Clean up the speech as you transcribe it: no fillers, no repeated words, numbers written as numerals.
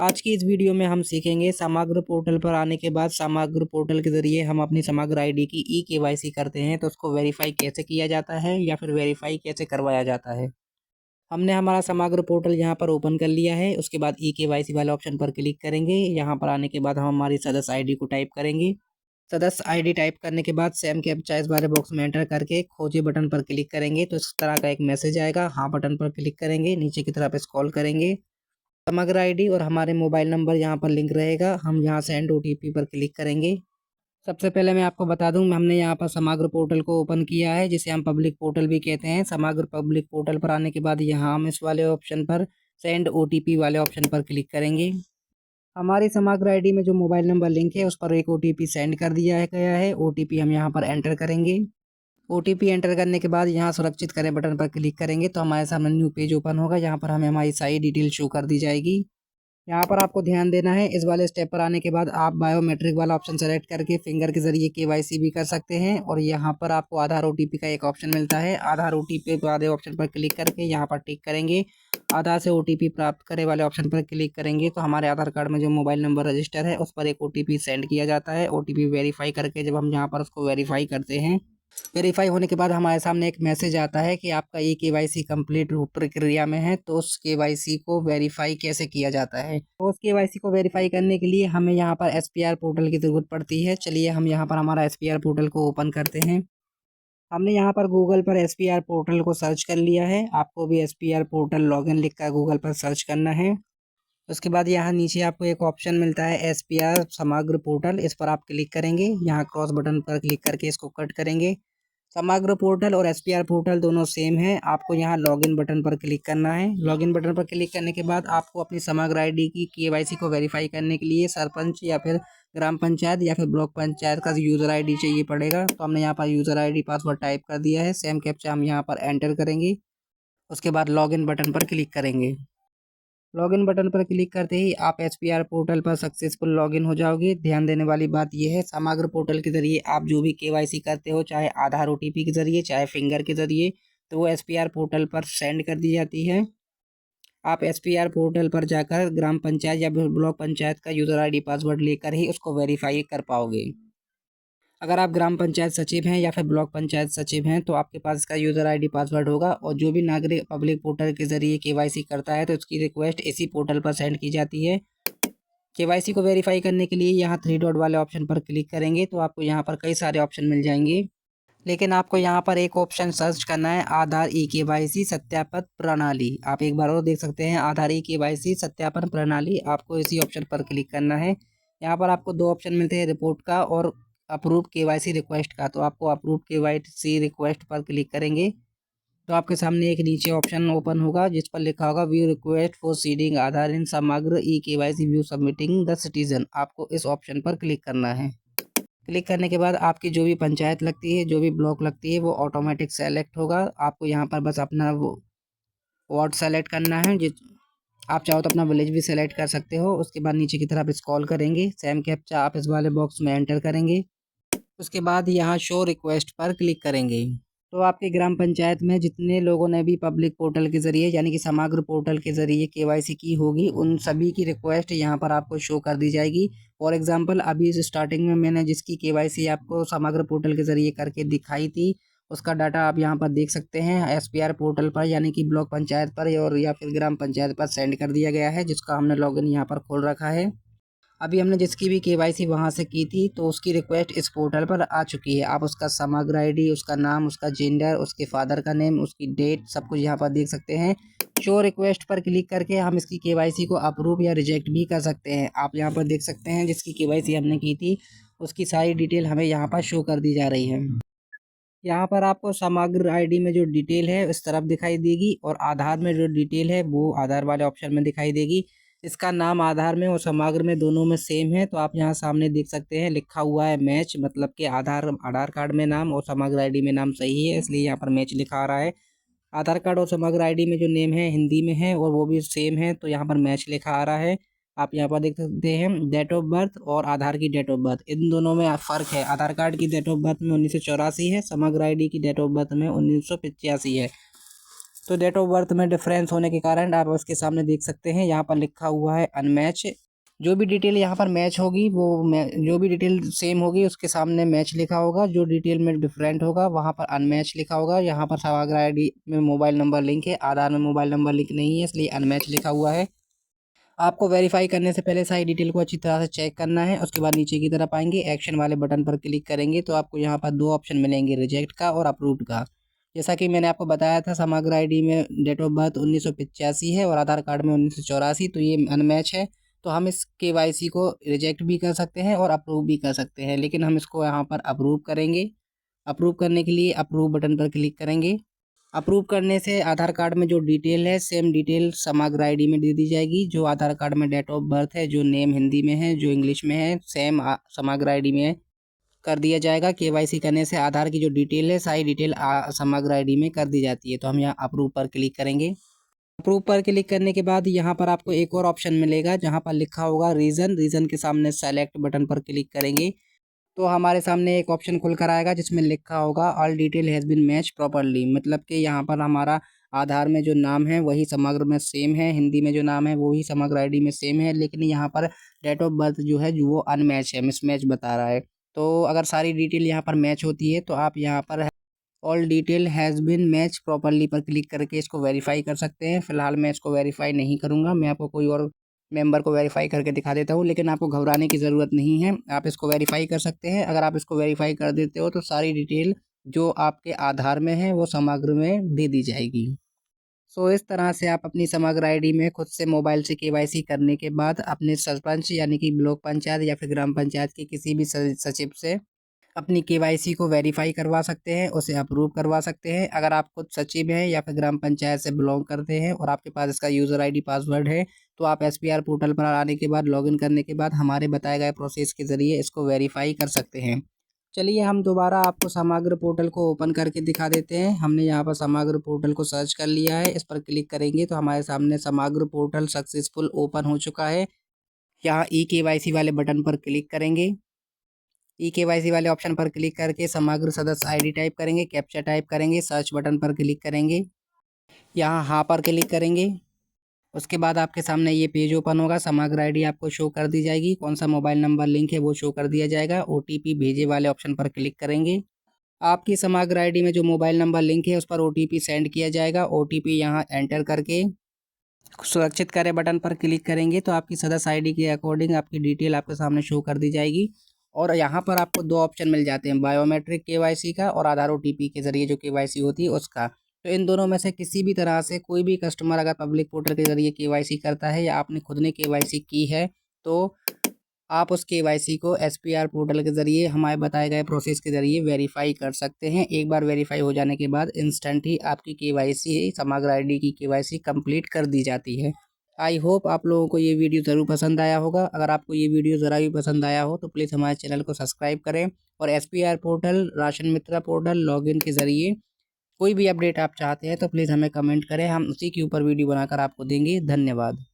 आज की इस वीडियो में हम सीखेंगे समग्र पोर्टल पर आने के बाद समग्र पोर्टल के ज़रिए हम अपनी समग्र आईडी की केवाईसी करते हैं तो उसको वेरीफाई कैसे किया जाता है या फिर वेरीफाई कैसे करवाया जाता है। हमने हमारा समग्र पोर्टल यहाँ पर ओपन कर लिया है। उसके बाद केवाईसी वाले ऑप्शन पर क्लिक करेंगे। यहाँ पर आने के बाद हम हमारी सदस्य आईडी को टाइप करेंगे। सदस्य आईडी टाइप करने के बाद सेम कैप्चा इस वाले बॉक्स में एंटर करके खोजे बटन पर क्लिक करेंगे तो इस तरह का एक मैसेज आएगा। हाँ बटन पर क्लिक करेंगे, नीचे की तरफ स्क्रॉल करेंगे, समग्र आईडी और हमारे मोबाइल नंबर यहाँ पर लिंक रहेगा। हम यहाँ सेंड ओटीपी पर क्लिक करेंगे। सबसे पहले मैं आपको बता दूं, हमने यहाँ पर समग्र पोर्टल को ओपन किया है, जिसे हम पब्लिक पोर्टल भी कहते हैं। समग्र पब्लिक पोर्टल पर आने के बाद यहाँ हम इस वाले ऑप्शन पर सेंड ओटीपी वाले ऑप्शन पर क्लिक करेंगे। हमारी समग्र आईडी में जो मोबाइल नंबर लिंक है उस पर एक ओटीपी सेंड कर दिया गया है। ओटीपी हम यहाँ पर एंटर करेंगे। ओटीपी एंटर करने के बाद यहाँ सुरक्षित करें बटन पर क्लिक करेंगे तो हमारे सामने न्यू पेज ओपन होगा। यहाँ पर हमें हमारी सारी डिटेल शो कर दी जाएगी। यहाँ पर आपको ध्यान देना है, इस वाले स्टेप पर आने के बाद आप बायोमेट्रिक वाला ऑप्शन सेलेक्ट करके फिंगर के जरिए केवाईसी भी कर सकते हैं। और यहाँ पर आपको आधार ओटीपी का एक ऑप्शन मिलता है। आधार ओटीपी वाले ऑप्शन पर क्लिक करके यहाँ पर टिक करेंगे। आधार से ओटीपी प्राप्त करे वाले ऑप्शन पर क्लिक करेंगे तो हमारे आधार कार्ड में जो मोबाइल नंबर रजिस्टर है उस पर एक ओटीपी सेंड किया जाता है। ओटीपी वेरीफाई करके जब हम यहाँ पर उसको वेरीफाई करते हैं, वेरीफाई होने के बाद हमारे सामने एक मैसेज आता है कि आपका केवाईसी कंप्लीट प्रक्रिया में है। तो उस केवाईसी को वेरीफाई कैसे किया जाता है, तो उस केवाईसी को वेरीफाई करने के लिए हमें यहाँ पर एसपीआर पोर्टल की ज़रूरत पड़ती है। चलिए हम यहाँ पर हमारा एसपीआर पोर्टल को ओपन करते हैं। हमने यहाँ पर गूगल पर एसपीआर पोर्टल को सर्च कर लिया है। आपको भी एसपीआर पोर्टल लॉगिन लिखकर गूगल पर सर्च करना है। उसके बाद यहाँ नीचे आपको एक ऑप्शन मिलता है एसपीआर समग्र पोर्टल, इस पर आप क्लिक करेंगे। यहाँ क्रॉस बटन पर क्लिक करके इसको कट करेंगे। समग्र पोर्टल और एसपीआर पोर्टल दोनों सेम है। आपको यहाँ लॉगिन बटन पर क्लिक करना है। लॉगिन बटन पर क्लिक करने के बाद आपको अपनी समग्र आईडी की केवाईसी को वेरीफाई करने के लिए सरपंच या फिर ग्राम पंचायत या फिर ब्लॉक पंचायत का यूज़र आईडी चाहिए पड़ेगा। तो हमने यहाँ पर यूज़र आईडी पासवर्ड टाइप कर दिया है। सेम कैप्चा हम यहाँ पर एंटर करेंगे। उसके बाद लॉगिन बटन पर क्लिक करेंगे। लॉगिन बटन पर क्लिक करते ही आप एसपीआर पोर्टल पर सक्सेसफुल लॉगिन हो जाओगे। ध्यान देने वाली बात यह है, समग्र पोर्टल के जरिए आप जो भी केवाईसी करते हो, चाहे आधार ओटीपी के जरिए चाहे फिंगर के जरिए, तो वो एसपीआर पोर्टल पर सेंड कर दी जाती है। आप एसपीआर पोर्टल पर जाकर ग्राम पंचायत या ब्लॉक पंचायत का यूज़र आईडी पासवर्ड लेकर ही उसको वेरीफाई कर पाओगे। अगर आप ग्राम पंचायत सचिव हैं या फिर ब्लॉक पंचायत सचिव हैं तो आपके पास इसका यूज़र आईडी पासवर्ड होगा। और जो भी नागरिक पब्लिक पोर्टल के जरिए केवाईसी करता है तो उसकी रिक्वेस्ट इसी पोर्टल पर सेंड की जाती है। केवाईसी को वेरीफाई करने के लिए यहाँ थ्री डॉट वाले ऑप्शन पर क्लिक करेंगे तो आपको यहाँ पर कई सारे ऑप्शन मिल जाएंगे, लेकिन आपको यहाँ पर एक ऑप्शन सर्च करना है, आधार केवाईसी सत्यापन प्रणाली। आप एक बार और देख सकते हैं, आधार केवाईसी सत्यापन प्रणाली। आपको इसी ऑप्शन पर क्लिक करना है। यहाँ पर आपको दो ऑप्शन मिलते हैं, रिपोर्ट का और अप्रूव केवाईसी रिक्वेस्ट का। तो आपको अप्रूव केवाईसी रिक्वेस्ट पर क्लिक करेंगे तो आपके सामने एक नीचे ऑप्शन ओपन होगा जिस पर लिखा होगा व्यू रिक्वेस्ट फॉर सीडिंग आधार इन समग्र KYC view submitting the citizen. आपको इस ऑप्शन पर क्लिक करना है। क्लिक करने के बाद आपकी जो भी पंचायत लगती है, जो भी ब्लॉक लगती है, वो ऑटोमेटिक सेलेक्ट होगा। आपको यहाँ पर बस अपना वो वार्ड सेलेक्ट करना है। जिस आप चाहो तो अपना विलेज भी सेलेक्ट कर सकते हो। उसके बाद नीचे की तरफ स्क्रॉल करेंगे, सेम कैप्चा आप इस वाले बॉक्स में एंटर करेंगे। उसके बाद यहाँ शो रिक्वेस्ट पर क्लिक करेंगे तो आपके ग्राम पंचायत में जितने लोगों ने भी पब्लिक पोर्टल के ज़रिए यानी कि समग्र पोर्टल के ज़रिए केवाईसी की होगी, उन सभी की रिक्वेस्ट यहाँ पर आपको शो कर दी जाएगी। फॉर एग्जांपल अभी स्टार्टिंग में मैंने जिसकी केवाईसी आपको समग्र पोर्टल के ज़रिए करके दिखाई थी, उसका डाटा आप यहाँ पर देख सकते हैं एसपीआर पोर्टल पर, यानी कि ब्लॉक पंचायत पर और या फिर ग्राम पंचायत पर सेंड कर दिया गया है, जिसका हमने लॉगिन यहाँ पर खोल रखा है। अभी हमने जिसकी भी केवाईसी वहाँ से की थी तो उसकी रिक्वेस्ट इस पोर्टल पर आ चुकी है। आप उसका समग्र आईडी, उसका नाम, उसका जेंडर, उसके फादर का नेम, उसकी डेट, सब कुछ यहाँ पर देख सकते हैं। शो रिक्वेस्ट पर क्लिक करके हम इसकी केवाईसी को अप्रूव या रिजेक्ट भी कर सकते हैं। आप यहाँ पर देख सकते हैं जिसकी केवाईसी हमने की थी उसकी सारी डिटेल हमें यहाँ पर शो कर दी जा रही है। यहाँ पर आपको समग्र आईडी में जो डिटेल है इस तरफ दिखाई देगी और आधार में जो डिटेल है वो आधार वाले ऑप्शन में दिखाई देगी। इसका नाम आधार में और समग्र में दोनों में सेम है। तो आप यहाँ सामने देख सकते हैं लिखा हुआ है मैच, मतलब कि आधार कार्ड में नाम और समग्र आईडी में नाम सही है, इसलिए यहाँ पर मैच लिखा आ रहा है। आधार कार्ड और समग्र आईडी में जो नेम है हिंदी में है और वो भी सेम है, तो यहाँ पर मैच लिखा आ रहा है। आप यहाँ पर देख सकते हैं डेट ऑफ बर्थ और आधार की डेट ऑफ बर्थ, इन दोनों में फ़र्क है। आधार कार्ड की डेट ऑफ बर्थ में 1984 है, समग्र आईडी की डेट ऑफ बर्थ में 1985 है। तो डेट ऑफ बर्थ में डिफरेंस होने के कारण आप उसके सामने देख सकते हैं यहाँ पर लिखा हुआ है अनमैच। जो भी डिटेल यहाँ पर मैच होगी वो जो भी डिटेल सेम होगी उसके सामने मैच लिखा होगा, जो डिटेल में डिफरेंट होगा वहाँ पर अनमैच लिखा होगा। यहाँ पर समग्र आईडी में मोबाइल नंबर लिंक है, आधार में मोबाइल नंबर लिंक नहीं है, इसलिए अनमैच लिखा हुआ है। आपको वेरीफाई करने से पहले सारी डिटेल को अच्छी तरह से चेक करना है। उसके बाद नीचे की तरफ आएंगे, एक्शन वाले बटन पर क्लिक करेंगे तो आपको यहाँ पर दो ऑप्शन मिलेंगे, रिजेक्ट का और अप्रूव्ड का। जैसा कि मैंने आपको बताया था समग्र आईडी में डेट ऑफ बर्थ 1985 है और आधार कार्ड में 1984, तो ये अनमैच है। तो हम इस केवाईसी को रिजेक्ट भी कर सकते हैं और अप्रूव भी कर सकते हैं, लेकिन हम इसको यहाँ पर अप्रूव करेंगे। अप्रूव करने के लिए अप्रूव बटन पर क्लिक करेंगे। अप्रूव करने से आधार कार्ड में जो डिटेल है सेम डिटेल समग्र आईडी में दे दी जाएगी। जो आधार कार्ड में डेट ऑफ बर्थ है, जो नेम हिंदी में है, जो इंग्लिश में है, सेम समग्र आईडी में कर दिया जाएगा। केवाईसी करने से आधार की जो डिटेल है सारी डिटेल समग्र आईडी में कर दी जाती है। तो हम यहाँ अप्रूव पर क्लिक करेंगे। अप्रूव पर क्लिक करने के बाद यहाँ पर आपको एक और ऑप्शन मिलेगा जहाँ पर लिखा होगा रीज़न। रीज़न के सामने सेलेक्ट बटन पर क्लिक करेंगे तो हमारे सामने एक ऑप्शन खुल कर आएगा जिसमें लिखा होगा all detail has been match properly. मतलब कि यहाँ पर हमारा आधार में जो नाम है वही समग्र में सेम है, हिंदी में जो नाम है वही समग्र आईडी में सेम है, लेकिन यहाँ पर डेट ऑफ बर्थ जो है जो वो अनमैच है, मिसमैच बता रहा है। तो अगर सारी डिटेल यहाँ पर मैच होती है तो आप यहाँ पर all detail has been match properly पर क्लिक करके इसको वेरीफाई कर सकते हैं। फिलहाल मैं इसको वेरीफाई नहीं करूँगा, मैं आपको कोई और मेंबर को वेरीफाई करके दिखा देता हूँ, लेकिन आपको घबराने की ज़रूरत नहीं है, आप इसको वेरीफाई कर सकते हैं। अगर आप इसको वेरीफाई कर देते हो तो सारी डिटेल जो आपके आधार में है वो समग्र में दे दी जाएगी। सो इस तरह से आप अपनी समग्र आईडी में खुद से मोबाइल से केवाईसी करने के बाद अपने सरपंच यानी कि ब्लॉक पंचायत या फिर ग्राम पंचायत के किसी भी सचिव से अपनी केवाईसी को वेरीफाई करवा सकते हैं, उसे अप्रूव करवा सकते हैं। अगर आप खुद सचिव हैं या फिर ग्राम पंचायत से बिलोंग करते हैं और आपके पास इसका यूज़र आईडी पासवर्ड है तो आप एसपीआर पोर्टल पर आने के बाद लॉगिन करने के बाद हमारे बताए गए प्रोसेस के ज़रिए इसको वेरीफाई कर सकते हैं। चलिए हम दोबारा आपको समग्र पोर्टल को ओपन करके दिखा देते हैं। हमने यहाँ पर समग्र पोर्टल को सर्च कर लिया है, इस पर क्लिक करेंगे तो हमारे सामने समग्र पोर्टल सक्सेसफुल ओपन हो चुका है। यहाँ ई केवाईसी वाले बटन पर क्लिक करेंगे। ई केवाईसी वाले ऑप्शन पर क्लिक करके समग्र सदस्य आईडी टाइप करेंगे, कैप्चा टाइप करेंगे, सर्च बटन पर क्लिक करेंगे, यहाँ हाँ पर क्लिक करेंगे। उसके बाद आपके सामने ये पेज ओपन होगा, समग्र आईडी आपको शो कर दी जाएगी, कौन सा मोबाइल नंबर लिंक है वो शो कर दिया जाएगा। ओटीपी भेजे वाले ऑप्शन पर क्लिक करेंगे। आपकी समग्र आईडी में जो मोबाइल नंबर लिंक है उस पर ओटीपी सेंड किया जाएगा। ओटीपी यहाँ एंटर करके सुरक्षित करें बटन पर क्लिक करेंगे तो आपकी सदस्य आईडी के अकॉर्डिंग आपकी डिटेल आपके सामने शो कर दी जाएगी। और यहाँ पर आपको दो ऑप्शन मिल जाते हैं, बायोमेट्रिक केवाईसी का और आधार ओटीपी के जरिए जो केवाईसी होती है उसका। तो इन दोनों में से किसी भी तरह से कोई भी कस्टमर अगर पब्लिक पोर्टल के जरिए केवाईसी करता है या आपने खुद ने केवाईसी की है तो आप उस केवाईसी को एसपीआर पोर्टल के ज़रिए हमारे बताए गए प्रोसेस के ज़रिए वेरीफाई कर सकते हैं। एक बार वेरीफाई हो जाने के बाद इंस्टेंट ही आपकी केवाईसी समग्र आईडी की केवाईसी कंप्लीट कर दी जाती है। आई होप आप लोगों को ये वीडियो ज़रूर पसंद आया होगा। अगर आपको ये वीडियो ज़रा भी पसंद आया हो तो प्लीज़ हमारे चैनल को सब्सक्राइब करें और एसपीआर पोर्टल, राशन मित्रा पोर्टल लॉगिन के ज़रिए कोई भी अपडेट आप चाहते हैं तो प्लीज़ हमें कमेंट करें, हम उसी के ऊपर वीडियो बनाकर आपको देंगे। धन्यवाद।